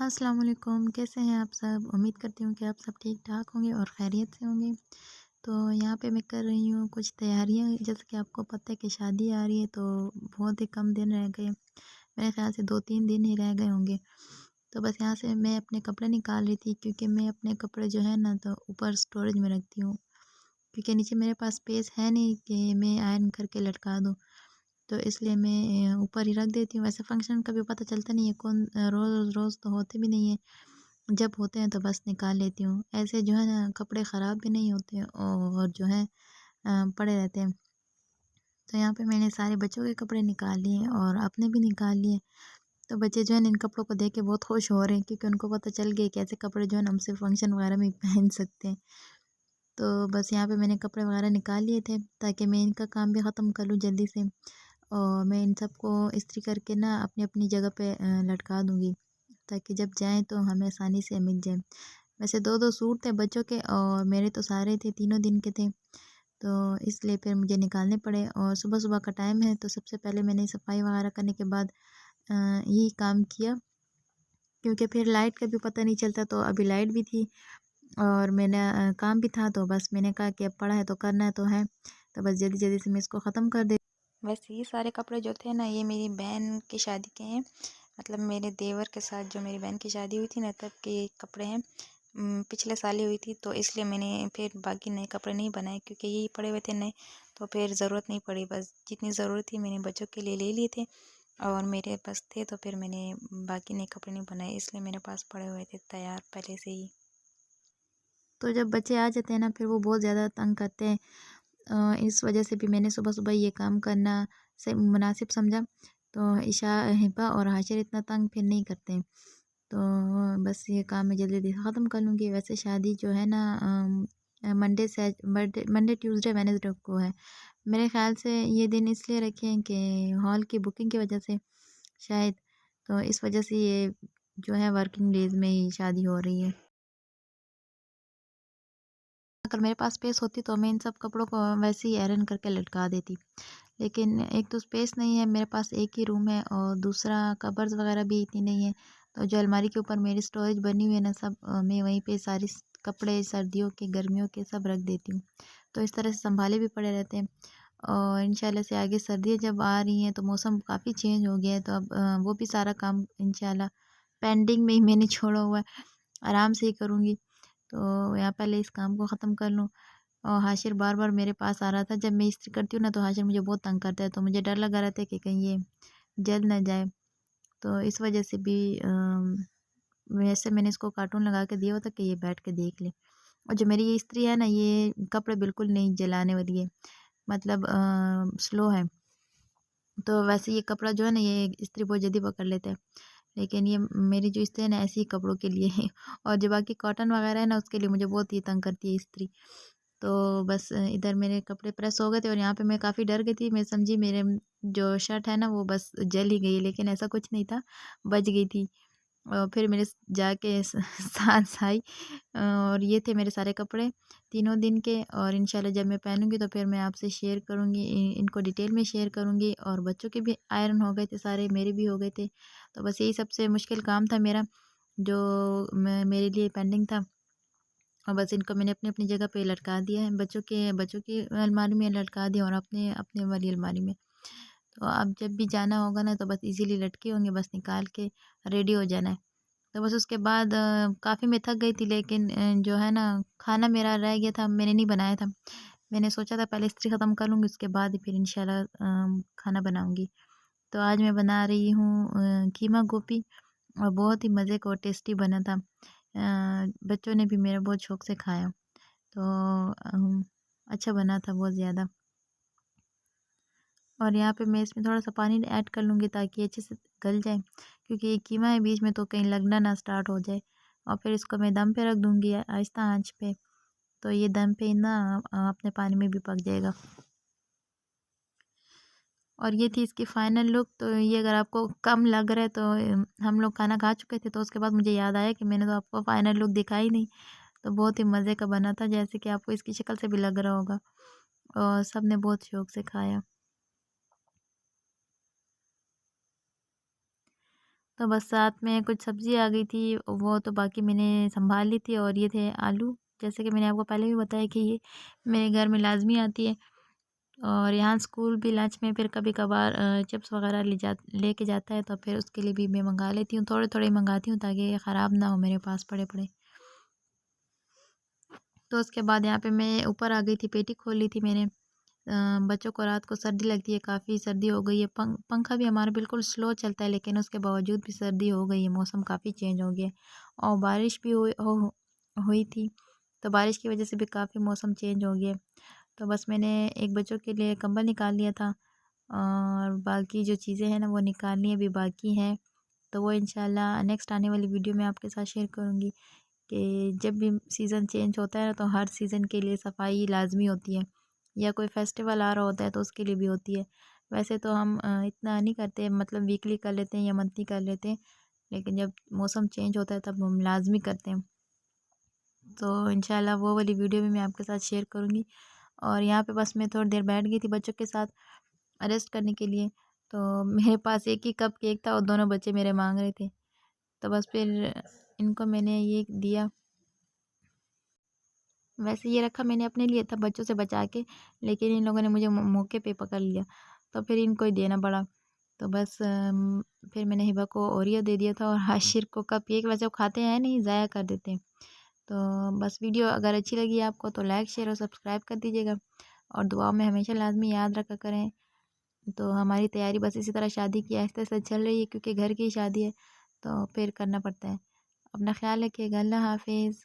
अस्सलाम वालेकुम, कैसे हैं आप सब? उम्मीद करती हूँ कि आप सब ठीक-ठाक होंगे और खैरियत से होंगे। तो यहाँ पे मैं कर रही हूँ कुछ तैयारियाँ, जैसे कि आपको पता है कि शादी आ रही है, तो बहुत ही कम दिन रह गए। मेरे ख़्याल से 2-3 दिन ही रह गए होंगे। तो बस यहाँ से मैं अपने कपड़े निकाल रही थी, क्योंकि मैं अपने कपड़े जो है ना, तो ऊपर स्टोरेज में रखती हूँ, क्योंकि नीचे मेरे पास स्पेस है नहीं कि मैं आयरन करके लटका दूँ। तो इसलिए मैं ऊपर ही रख देती हूँ। वैसे फ़ंक्शन का भी पता चलता नहीं है, कौन रोज़-रोज़ तो होते भी नहीं हैं। जब होते हैं तो बस निकाल लेती हूँ। ऐसे जो है ना, कपड़े ख़राब भी नहीं होते और जो है पड़े रहते हैं। तो यहाँ पे मैंने सारे बच्चों के कपड़े निकाल लिए और अपने भी निकाल लिए। तो बच्चे जो है ना, इन कपड़ों को देख के बहुत खुश हो रहे हैं, क्योंकि उनको पता चल गया कि ऐसे कपड़े जो है ना, हम सिर्फ़ फ़ंक्शन वगैरह में ही पहन सकते हैं। तो बस यहाँ पे मैंने कपड़े वगैरह निकाल लिए थे, ताकि मैं इनका काम भी ख़त्म कर लूँ जल्दी से। और मैं इन सबको इस्त्री करके ना अपनी-अपनी जगह पे लटका दूँगी, ताकि जब जाएँ तो हमें आसानी से मिल जाए। वैसे 2-2 सूट थे बच्चों के और मेरे तो सारे थे, तीनों दिन के थे। तो इसलिए फिर मुझे निकालने पड़े और सुबह-सुबह का टाइम है, तो सबसे पहले मैंने सफाई वगैरह करने के बाद यही काम किया, क्योंकि फिर लाइट का भी पता नहीं चलता। तो अभी लाइट भी थी और मैंने काम भी था, तो बस मैंने कहा कि अब पड़ा है तो करना तो है। तो बस जल्दी-जल्दी से मैं इसको ख़त्म कर दे। वैसे ये सारे कपड़े जो थे ना, ये मेरी बहन की शादी के हैं। मतलब मेरे देवर के साथ जो मेरी बहन की शादी हुई थी ना, तब के ये कपड़े हैं। पिछले साल ही हुई थी, तो इसलिए मैंने फिर बाकी नए कपड़े नहीं बनाए, क्योंकि यही पड़े हुए थे नए। तो फिर ज़रूरत नहीं पड़ी, बस जितनी ज़रूरत थी मैंने बच्चों के लिए ले लिए थे और मेरे पास थे, तो फिर मैंने बाकी नए कपड़े नहीं बनाए, इसलिए मेरे पास पड़े हुए थे तैयार पहले से ही। तो जब बच्चे आ जाते हैं ना, फिर वो बहुत ज़्यादा तंग करते हैं। इस वजह से भी मैंने सुबह-सुबह ये काम करना से मुनासिब समझा। तो ईशा, हिबा और हाशिर इतना तंग फिर नहीं करते हैं। बस ये काम मैं जल्दी-जल्दी ख़त्म कर लूँगी। वैसे शादी जो है ना, मंडे, ट्यूसडे, वेडनेसडे को है। मेरे ख़्याल से ये दिन इसलिए रखे हैं कि हॉल की बुकिंग की वजह से शायद, तो इस वजह से ये जो है वर्किंग डेज़ में ही शादी हो रही है। अगर मेरे पास स्पेस होती तो मैं इन सब कपड़ों को वैसे ही आयरन करके लटका देती। लेकिन एक तो स्पेस नहीं है, मेरे पास एक ही रूम है और दूसरा कबर्ड्स वगैरह भी इतनी नहीं है। तो जो अलमारी के ऊपर मेरी स्टोरेज बनी हुई है ना, सब मैं वहीं पे सारी कपड़े सर्दियों के, गर्मियों के सब रख देती हूँ। तो इस तरह से संभाले भी पड़े रहते हैं। और इंशाल्लाह से आगे सर्दियाँ जब आ रही हैं, तो मौसम काफ़ी चेंज हो गया है, तो अब वो भी सारा काम इंशाल्लाह पेंडिंग में ही मैंने छोड़ा हुआ है, आराम से ही करूँगी। तो यहाँ पहले इस काम को ख़त्म कर लूँ। और हाशिर बार-बार मेरे पास आ रहा था, जब मैं इस्त्री करती हूँ ना, तो हाशिर मुझे बहुत तंग करता है, तो मुझे डर लगा रहता है कि कहीं ये जल ना जाए। तो इस वजह से भी वैसे मैंने इसको कार्टून लगा के दिया हुआ था कि ये बैठ के देख ले। और जो मेरी ये इस्त्री है ना, ये कपड़े बिल्कुल नहीं जलाने वाली है, मतलब स्लो है। तो वैसे ये कपड़ा जो है ना, ये इस्त्री बहुत जल्दी पकड़ लेता है। लेकिन ये मेरी जो इस्त्री है ना, ऐसे ही कपड़ों के लिए है। और जो बाकी कॉटन वगैरह है ना, उसके लिए मुझे बहुत ही तंग करती है इस्त्री। तो बस इधर मेरे कपड़े प्रेस हो गए थे और यहाँ पे मैं काफ़ी डर गई थी। मैं समझी मेरे जो शर्ट है ना, वो बस जल ही गई, लेकिन ऐसा कुछ नहीं था, बच गई थी। और फिर मेरे जाके साँस आई। और ये थे मेरे सारे कपड़े तीनों दिन के, और इंशाल्लाह जब मैं पहनूँगी तो फिर मैं आपसे शेयर करूँगी, इनको डिटेल में शेयर करूँगी। और बच्चों के भी आयरन हो गए थे सारे, मेरे भी हो गए थे। तो बस यही सबसे मुश्किल काम था मेरा, जो मैं मेरे लिए पेंडिंग था। और बस इनको मैंने अपनी-अपनी जगह पे लटका दिया है। बच्चों की अलमारी में लटका दिया और अपने अपने वाली अलमारी में। तो अब जब भी जाना होगा ना, तो बस इज़ीली लटके होंगे, बस निकाल के रेडी हो जाना है। तो बस उसके बाद काफ़ी मैं थक गई थी, लेकिन जो है ना, खाना मेरा रह गया था, मैंने नहीं बनाया था। मैंने सोचा था पहले इस्त्री ख़त्म कर लूँगी, उसके बाद फिर इंशाल्लाह खाना बनाऊँगी। तो आज मैं बना रही हूँ कीमा गोभी, और बहुत ही मज़े का और टेस्टी बना था। बच्चों ने भी मेरा बहुत शौक से खाया। तो अच्छा बना था बहुत ज़्यादा। और यहाँ पे मैं इसमें थोड़ा-सा पानी ऐड कर लूँगी, ताकि अच्छे से गल जाए, क्योंकि ये कीमा है, बीच में तो कहीं लगना ना स्टार्ट हो जाए। और फिर इसको मैं दम पे रख दूँगी आहिस्ता आँच पे, तो ये दम पे ना अपने पानी में भी पक जाएगा। और ये थी इसकी फ़ाइनल लुक। तो ये अगर आपको कम लग रहा है, तो हम लोग खाना खा चुके थे, तो उसके बाद मुझे याद आया कि मैंने तो आपको फ़ाइनल लुक दिखाई नहीं। तो बहुत ही मज़े का बना था, जैसे कि आपको इसकी शक्ल से भी लग रहा होगा, और सबने बहुत शौक से खाया। तो बस साथ में कुछ सब्ज़ी आ गई थी, वो तो बाकी मैंने सँभाल ली थी। और ये थे आलू, जैसे कि मैंने आपको पहले भी बताया कि ये मेरे घर में लाज़मी आती है। और यहाँ स्कूल भी लंच में फिर कभी-कभार चिप्स वग़ैरह लेके जाता है, तो फिर उसके लिए भी मैं मँगा लेती हूँ। थोड़े-थोड़े ही मँगाती हूँ ताकि ये ख़राब ना हो मेरे पास पड़े-पड़े। तो उसके बाद यहाँ पे मैं ऊपर आ गई थी, पेटी खोल ली थी मैंने। बच्चों को रात को सर्दी लगती है, काफ़ी सर्दी हो गई है। पंखा भी हमारा बिल्कुल स्लो चलता है, लेकिन उसके बावजूद भी सर्दी हो गई है, मौसम काफ़ी चेंज हो गया है। और बारिश भी हुई थी, तो बारिश की वजह से भी काफ़ी मौसम चेंज हो गया है। तो बस मैंने एक बच्चों के लिए कंबल निकाल लिया था, और बाकी जो चीज़ें हैं ना वो निकालनी अभी बाकी हैं। तो वो इंशाल्लाह नेक्स्ट आने वाली वीडियो में आपके साथ शेयर करूँगी कि जब भी सीज़न चेंज होता है ना, तो हर सीज़न के लिए सफाई लाजमी होती है, या कोई फेस्टिवल आ रहा होता है तो उसके लिए भी होती है। वैसे तो हम इतना नहीं करते, मतलब वीकली कर लेते हैं या मंथली कर लेते हैं, लेकिन जब मौसम चेंज होता है तब हम लाजमी करते हैं। तो इंशाल्लाह वो वाली वीडियो भी मैं आपके साथ शेयर करूँगी। और यहाँ पे बस मैं थोड़ी देर बैठ गई थी बच्चों के साथ रेस्ट करने के लिए। तो मेरे पास एक ही कप केक था और दोनों बच्चे मेरे मांग रहे थे, तो बस फिर इनको मैंने ये दिया। वैसे ये रखा मैंने अपने लिए था बच्चों से बचा के, लेकिन इन लोगों ने मुझे मौके पे पकड़ लिया, तो फिर इनको ही देना पड़ा। तो बस फिर मैंने हिबा को ओरियो दे दिया था, और हाशिर को कप केक, वैसे वो खाते हैं नहीं, ज़ाया कर देते हैं। तो बस वीडियो अगर अच्छी लगी आपको तो लाइक शेयर और सब्सक्राइब कर दीजिएगा, और दुआ में हमेशा लाजमी याद रखा करें। तो हमारी तैयारी बस इसी तरह शादी की आहिस्ते-आहिस्ते चल रही है, क्योंकि घर की शादी है तो फिर करना पड़ता है। अपना ख़्याल रखिएगा। अल्लाह हाफ़िज़।